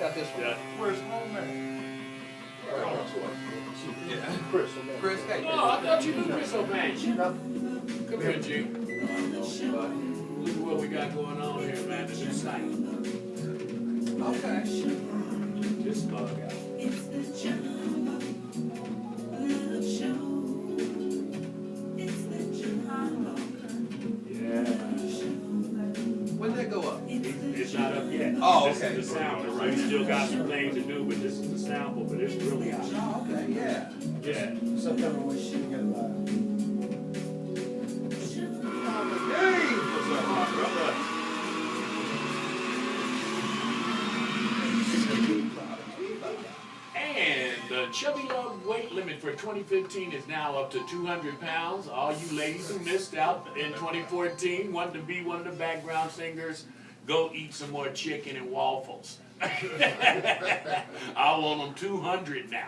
got this one. Yeah. Where's home at? Yeah. Chris. Chris, hey. Oh, I thought you knew Chris O'Bane. No. Come here, G. Look at what we got going on here, man. The new site. Okay. Just bug out. It's the Jumbo Love Show. It's the Jumbo Yeah. When did that go up? It's not up yet. Oh, This okay. is the sample, right? We still got some things to do, but this is the sample, but it's really out. Oh, okay, yeah. Yeah. September when she get live. Hey! What's up, my brother? And the Chubby Love weight limit for 2015 is now up to 200 pounds. All you ladies who missed out in 2014, wanted to be one of the background singers, go eat some more chicken and waffles. I want them 200 now.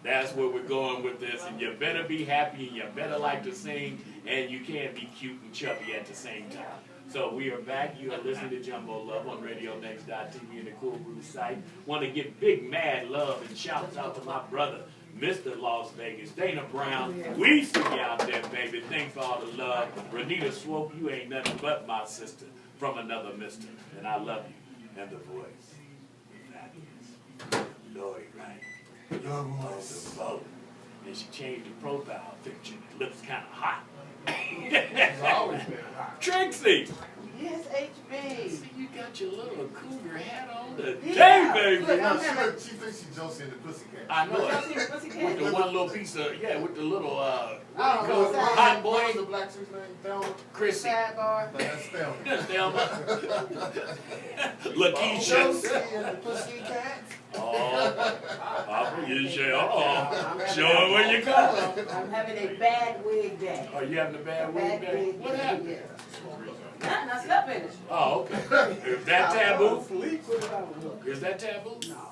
That's where we're going with this, and you better be happy, and you better like to sing, and you can't be cute and chubby at the same time. So we are back. You are listening to Jumbo Love on RadioNext.tv and the Cool Brew site. Want to give big mad love and shouts out to my brother, Mr. Las Vegas, Dana Brown. We see you out there, baby. Thanks for all the love. Renita Swope, you ain't nothing but my sister from another mister, and I love you. And the voice, that is Lori Wright. Oh, the vote. And she changed the profile picture. It looks kind of hot. It's always been hot. Trixie! Yes, HB. See, you got your little cougar hat on today, Yeah. baby. Look, No, she thinks she's Josie and the Pussycat. I know Y'all it. see the pussycat? With the one little piece of, with the little, I what don't do you know. call it? Hot What's boy? the black chick's name? Thelma? Chrissy. Sidebar. That's Thelma. Thelma. Lakeisha. Josie and the Pussycat. Oh, Papa, you say, show her where you come from. I'm having a bad wig day. Are you having a bad week day? What happened? Nothing, I slept in it. Oh, okay. Is that taboo? Sleep. Is that taboo? No.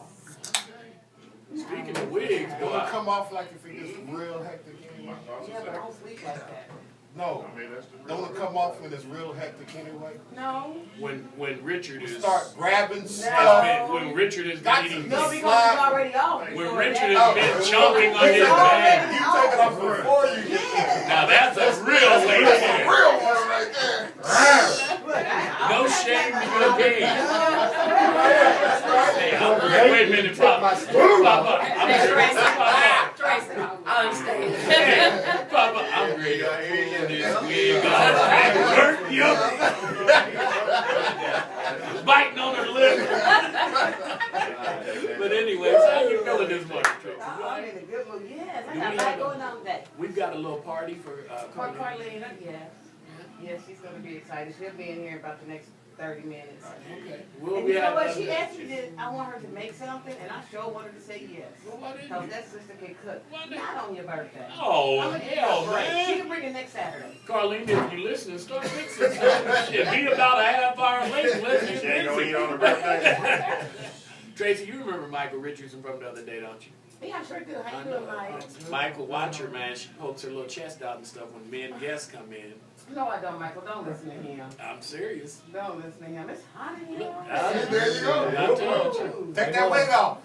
Speaking of wigs, Don't boy. it come off like if it gets real hectic anyway? Yeah, but I don't sleep like that. No. Don't it come off when it's real hectic anyway? No. When Richard is Start grabbing stuff. when Richard has Got been to eating, No, because it's already off. when So Richard that- has been chomping on his bag. You take it off before you get there. Now that's a real lady. That's a real one right there. No shame in your game. Hey, I'm great. Wait a minute, Papa. Papa, I'm Hey, great. Tracy. Papa, Tracy, I understand. hey, Papa, I'm great. I'm pulling this wig off and hurt you. Biting on her lip. But anyways, how you feeling this morning, Tracy? I'm in a good mood. Yes, I Do got we a lot have a- going on today. We've got a little party for For Carlene. Carlina, yes. Yes, she's going to be excited. She'll be in here in about the next 30 minutes. Okay. We'll And be you know what? having She asked me that I want her to make something, and I sure wanted to say yes. Well, why didn't Because you? that sister can cook. Why didn't- Not on your birthday. Oh, I'm gonna give hell, her a break. She man. can bring it next Saturday. Carlene, if you listening, start fixing stuff. Shit, be about a half hour late. Let's get She ain't gonna busy. eat on her birthday. Tracy, you remember Michael Richardson from the other day, don't you? Yeah, I sure do. How I you know. doing, Mike? Michael, watch her, man. She pokes her little chest out and stuff when men guests come in. No, I don't, Michael. Don't listen to him. I'm serious. Don't listen to him. It's hot in here. There you go. I told you. Take that wig off.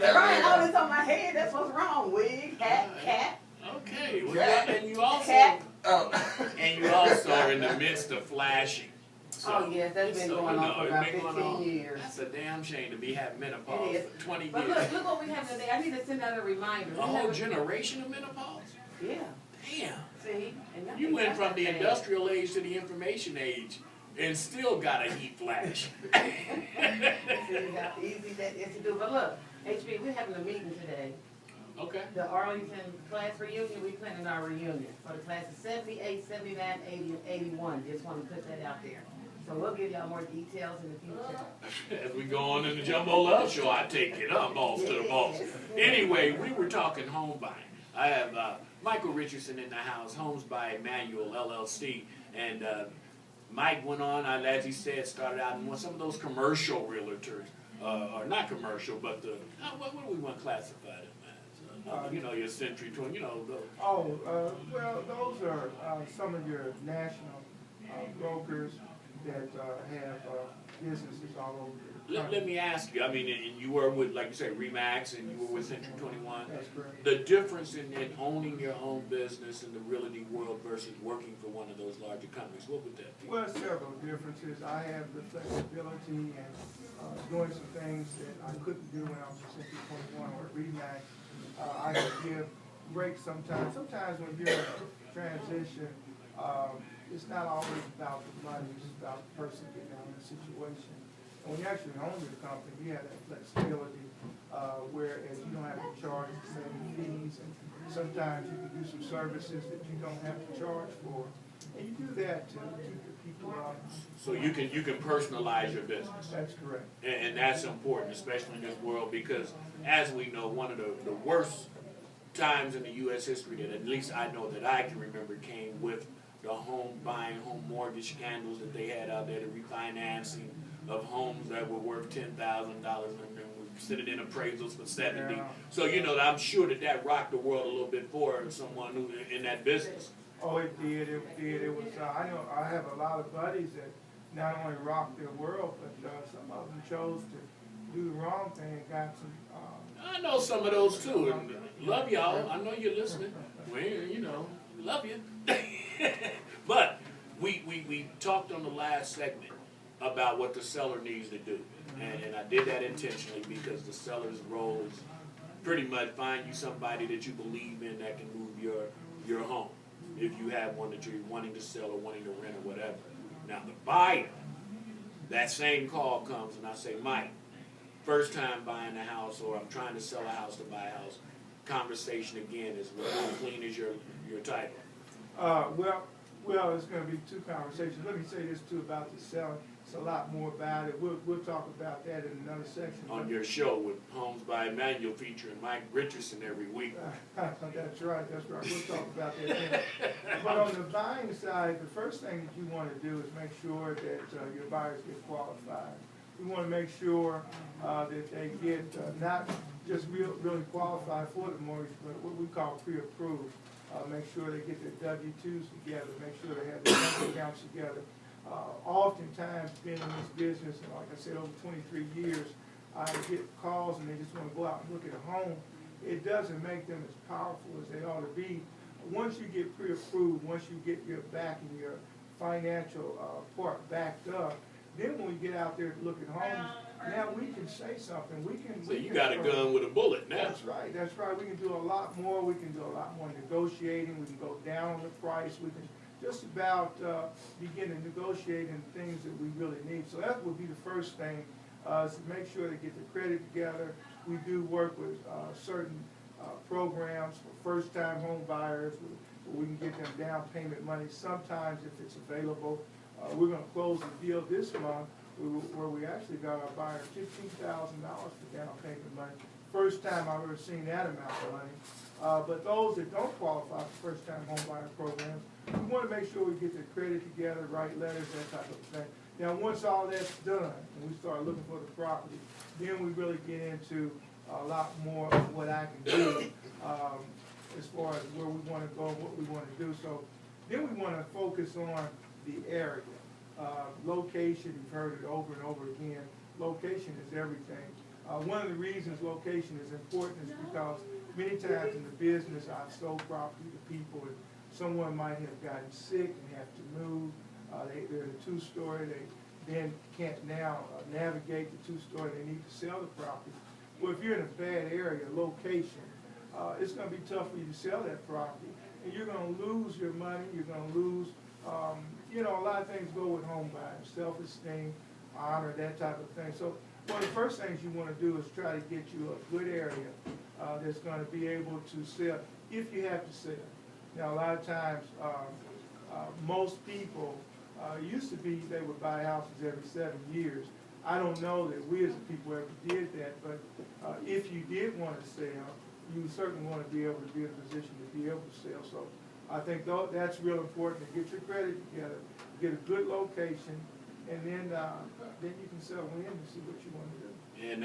Right, all this on my head. That's what's wrong. Wig, hat, cat. Okay. Well, Cat. and you also Cat. are in the midst of flashing. So, Oh, yes, that's been so, going on for it's about been going 15 on. years. That's a damn shame to be having menopause It is. for 20 But years. look what we have today. I need to send out a reminder. A whole generation of menopause? Yeah. Damn. See? And y'all You think went that's from not the bad. industrial age to the information age and still got a heat flash. See how easy that is to do. But look, HB, we're having a meeting today. Okay. The Arlington class reunion, we planning our reunion for the classes 78, 79, 80, and 81. Just want to put that out there. So we'll give y'all more details in the future. As we go on in the Jumbo Love Show, I take it up, balls to the balls. Anyway, we were talking home buying. I have Michael Richardson in the house, Homes by Emmanuel LLC, and Mike went on, as he said, started out in some of those commercial realtors, or not commercial, but the, what do we want to classify them as? You know, your Century 20, you know. Well, those are some of your national brokers that have businesses all over the Let country. me ask you, I mean, and you were with, like you say, Remax, and you were with Century 21. That's correct. The difference in owning your own business in the realty world versus working for one of those larger companies, what would that be? Well, several differences. I have the flexibility and doing some things that I couldn't do when I was at Century 21 or at Remax. I can give breaks sometimes. Sometimes when you're in a transition, it's not always about the money, it's about the person getting out of the situation. When you actually own your company, you have that flexibility, whereas you don't have to charge the same fees, and sometimes you can do some services that you don't have to charge for. And you do that to keep the people up. So you can personalize your business. That's correct. And that's important, especially in this world, because as we know, one of the worst times in the U.S. history that at least I know that I can remember came with the home mortgage scandals that they had out there, the refinancing of homes that were worth $10,000 and then were sitting in appraisals for 70. Yeah. So I'm sure that rocked the world a little bit for someone who in that business. Oh, it did, it did. It was, I know, I have a lot of buddies that not only rocked their world, but some of them chose to do the wrong thing and got some, I know some of those too, and love y'all. I know you're listening. Well, love you. But we talked on the last segment about what the seller needs to do, and I did that intentionally because the seller's role is pretty much find you somebody that you believe in that can move your home if you have one that you're wanting to sell or wanting to rent or whatever. Now the buyer, that same call comes and I say, Mike, first time buying a house, or I'm trying to sell a house to buy a house. Conversation again is how clean is your title? Well, it's going to be two conversations. Let me say this too about the selling. It's a lot more about it. We'll talk about that in another section. On your show with Homes by Emmanuel featuring Mike Richardson every week. That's right. We'll talk about that then. But on the buying side, the first thing that you want to do is make sure that your buyers get qualified. We want to make sure that they get not just really qualified for the mortgage, but what we call pre-approved. Make sure they get their W-2s together, make sure they have their bank accounts together. Oftentimes, being in this business, and like I said, over 23 years, I get calls and they just want to go out and look at a home. It doesn't make them as powerful as they ought to be. Once you get pre-approved, once you get your back and your financial part backed up, then when we get out there to look at homes, now we can say something. So you got a gun with a bullet now. That's right. That's right. We can do a lot more. We can do a lot more negotiating. We can go down on the price. We can just about begin to negotiate in things that we really need. So that would be the first thing, is to make sure they get the credit together. We do work with certain programs for first-time home buyers where we can get them down payment money. Sometimes, if it's available, we're going to close the deal this month where we actually got our buyer $15,000 for down payment money. First time I've ever seen that amount of money. But those that don't qualify for first-time home buyer programs, we want to make sure we get the credit together, write letters, that type of thing. Now, once all that's done and we start looking for the property, then we really get into a lot more of what I can do as far as where we want to go and what we want to do. So then we want to focus on the area. Location, you've heard it over and over again. Location is everything. One of the reasons location is important is because many times in the business I've sold property to people and someone might have gotten sick and have to move. They're in a two-story, they then can't now navigate the two-story, they need to sell the property. Well, if you're in a bad area, location, it's going to be tough for you to sell that property. And you're going to lose your money, you're going to lose, a lot of things go with home buying, self-esteem, honor, that type of thing. So one of the first things you want to do is try to get you a good area that's going to be able to sell, if you have to sell. Now, a lot of times, most people used to be, they would buy houses every 7 years. I don't know that we as a people ever did that, but if you did want to sell, you certainly want to be able to be in a position to be able to sell. So I think that's real important, to get your credit together, get a good location, and then you can sell in and see what you want to do. And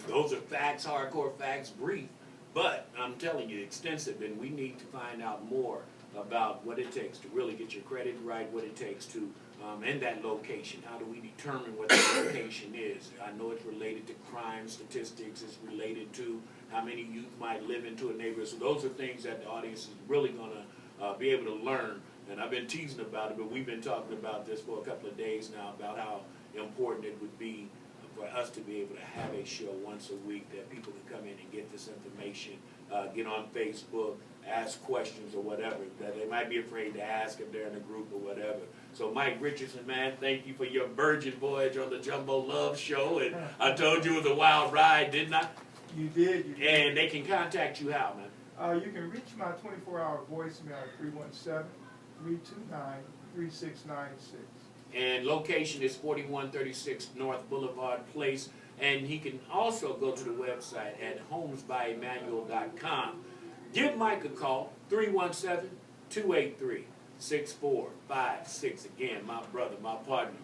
those are facts, hardcore facts, brief, but I'm telling you, extensive, and we need to find out more about what it takes to really get your credit right, what it takes to and that location? How do we determine what the location is? I know it's related to crime statistics, it's related to how many youth might live into a neighborhood. So those are things that the audience is really gonna be able to learn. And I've been teasing about it, but we've been talking about this for a couple of days now, about how important it would be for us to be able to have a show once a week that people can come in and get this information, get on Facebook, ask questions or whatever that they might be afraid to ask if they're in a group or whatever. So Mike Richardson, man, thank you for your virgin voyage on the Jumbo Love Show. And I told you it was a wild ride, didn't I? You did, you did. And they can contact you how, man? You can reach my 24-hour voicemail at 317-329-3696. And location is 4136 North Boulevard Place. And he can also go to the website at homesbyemmanuel.com. Give Mike a call, 317-283-6456. Again, my brother, my partner.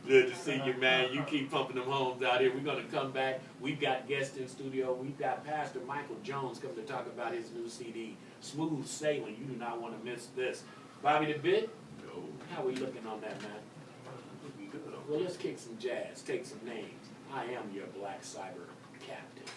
Good to see you, man. You keep pumping them homes out here. We're going to come back. We've got guests in studio. We've got Pastor Michael Jones coming to talk about his new CD, Smooth Sailing. You do not want to miss this. Bobby the Bit, how we looking on that, man? Well, let's kick some jazz, take some names. I am your black cyber captain.